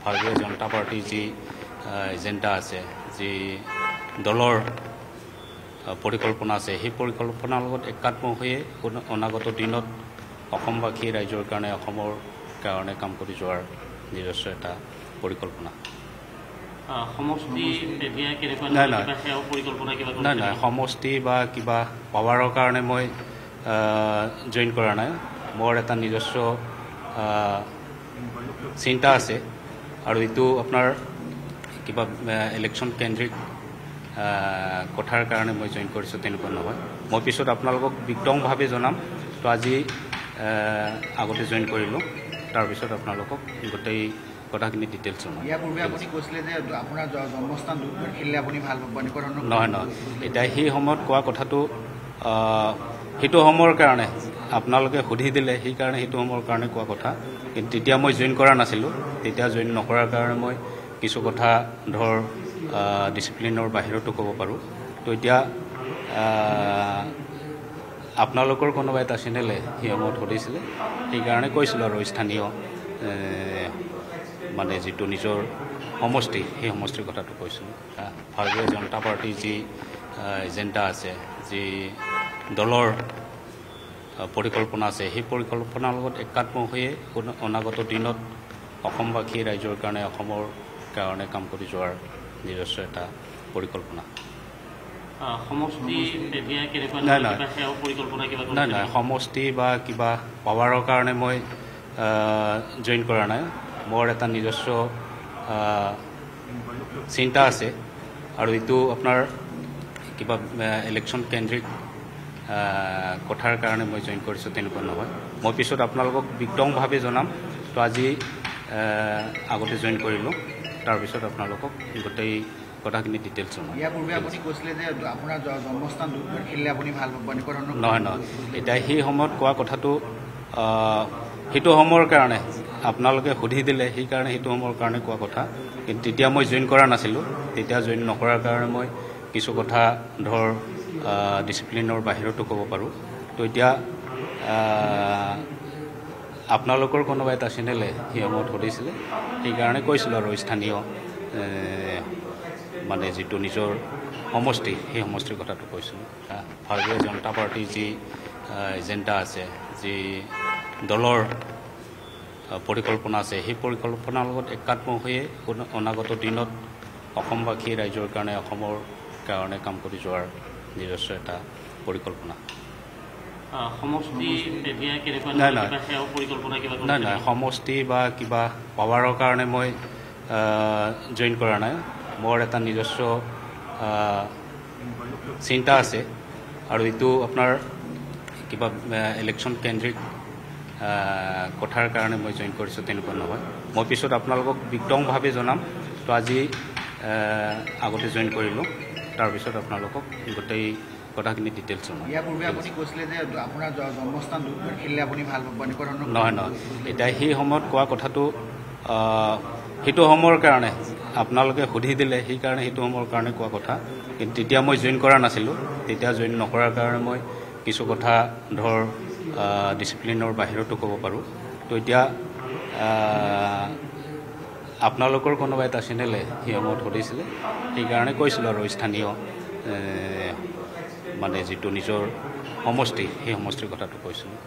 ভাৰতীয় জনতা পাৰ্টিৰ যি এজেণ্ডা আছে, যি দলৰ পৰিকল্পনা আছে, সেই পৰিকল্পনাৰ লগত একাত্ম হৈয়ে অনাগত দিনত অসমবাসী ৰাইজৰ কাৰণে, অসমৰ কাৰণে কাম কৰি যোৱাৰ নিজস্ব এটা পৰিকল্পনা। নাই, সমষ্টি বা কিবা পাৱাৰৰ কাৰণে মই জইন কৰা নাই। মোৰ এটা নিজস্ব চিন্তা আছে, আৰু এইটো আপোনাৰ কিবা ইলেকশ্যন কেন্দ্ৰিক কথাৰ কাৰণে মই জইন কৰিছোঁ তেনেকুৱা নহয়। মই পিছত আপোনালোকক বিতংভাৱে জনাম। তো আজি আগতে জইন কৰিলোঁ, তাৰপিছত আপোনালোকক গোটেই কথাখিনি ডিটেইলছ জনাম। নহয়, এতিয়া সেই সময়ত কোৱা কথাটো সেইটো সময়ৰ কাৰণে আপোনালোকে সুধি দিলে, সেইকাৰণে সেইটো সময়ৰ কাৰণে কোৱা কথা। কিন্তু তেতিয়া মই জইন কৰা নাছিলোঁ। তেতিয়া জইন নকৰাৰ কাৰণে মই কিছু কথা ডিচিপ্লিনৰ বাহিৰতো ক'ব পাৰোঁ। তো এতিয়া আপোনালোকৰ কোনোবা এটা চেনেলে সেই সময়ত সুধিছিলে, সেইকাৰণে কৈছিলোঁ আৰু স্থানীয় মানে যিটো নিজৰ সমষ্টি, সেই সমষ্টিৰ কথাটো কৈছিলোঁ। ভাৰতীয় জনতা পাৰ্টিৰ যি এজেণ্ডা আছে, যি দলৰ পৰিকল্পনা আছে, সেই পৰিকল্পনাৰ লগত একাত্ম হৈয়ে অনাগত দিনত অসমবাসী ৰাইজৰ কাৰণে, অসমৰ কাৰণে কাম কৰি যোৱাৰ নিজস্ব এটা পৰিকল্পনা। নাই, সমষ্টি বা কিবা পাৱাৰৰ কাৰণে মই জইন কৰা নাই। মোৰ এটা নিজস্ব চিন্তা আছে, আৰু এইটো আপোনাৰ কিবা ইলেকশ্যন কেন্দ্ৰিক কথাৰ কাৰণে মই জইন কৰিছোঁ তেনেকুৱা নহয়। মই পিছত আপোনালোকক বিতংভাৱে জনাম। তো আজি আগতে জইন কৰিলোঁ, তাৰপিছত আপোনালোকক গোটেই কথাখিনি ডিটেইলছ জনাম। নহয়, এতিয়া সেই সময়ত কোৱা কথাটো সেইটো সময়ৰ কাৰণে আপোনালোকে সুধি দিলে, সেইকাৰণে সেইটো সময়ৰ কাৰণে কোৱা কথা। কিন্তু তেতিয়া মই জইন কৰা নাছিলোঁ। তেতিয়া জইন নকৰাৰ কাৰণে মই কিছু কথা ডিচিপ্লিনৰ বাহিৰতো ক'ব পাৰোঁ। তো এতিয়া আপোনালোকৰ কোনোবা এটা চেনেলে সেই সময়ত সুধিছিলে, সেইকাৰণে কৈছিলোঁ আৰু স্থানীয় মানে যিটো নিজৰ সমষ্টি, সেই সমষ্টিৰ কথাটো কৈছিলোঁ। ভাৰতীয় জনতা পাৰ্টিৰ যি এজেণ্ডা আছে, যি দলৰ পৰিকল্পনা আছে, সেই পৰিকল্পনাৰ লগত একাত্ম হৈয়ে অনাগত দিনত অসমবাসী ৰাইজৰ কাৰণে, অসমৰ কাৰণে কাম কৰি যোৱাৰ নিজস্ব এটা পৰিকল্পনা। নাই, সমষ্টি বা কিবা পাৱাৰৰ কাৰণে মই জইন কৰা নাই। মোৰ এটা নিজস্ব চিন্তা আছে, আৰু এইটো আপোনাৰ কিবা ইলেকশ্যন কেন্দ্ৰিক কথাৰ কাৰণে মই জইন কৰিছোঁ তেনেকুৱা নহয়। মই পিছত আপোনালোকক বিতংভাৱে জনাম। তো আজি আগতে জইন কৰিলোঁ, তাৰপিছত আপোনালোকক গোটেই কথাখিনি ডিটেইলছ জনাম। নহয়, এতিয়া সেই সময়ত কোৱা কথাটো সেইটো সময়ৰ কাৰণে আপোনালোকে সুধি দিলে, সেইকাৰণে সেইটো সময়ৰ কাৰণে কোৱা কথা। কিন্তু তেতিয়া মই জইন কৰা নাছিলোঁ। তেতিয়া জইন নকৰাৰ কাৰণে মই কিছু কথা ডিচিপ্লিনৰ বাহিৰতো ক'ব পাৰোঁ। তো এতিয়া আপোনালোকৰ কোনোবা এটা চেনেলে সেই সময়ত সুধিছিলে, সেইকাৰণে কৈছিলোঁ আৰু স্থানীয় মানে যিটো নিজৰ সমষ্টি, সেই সমষ্টিৰ কথাটো কৈছিলোঁ।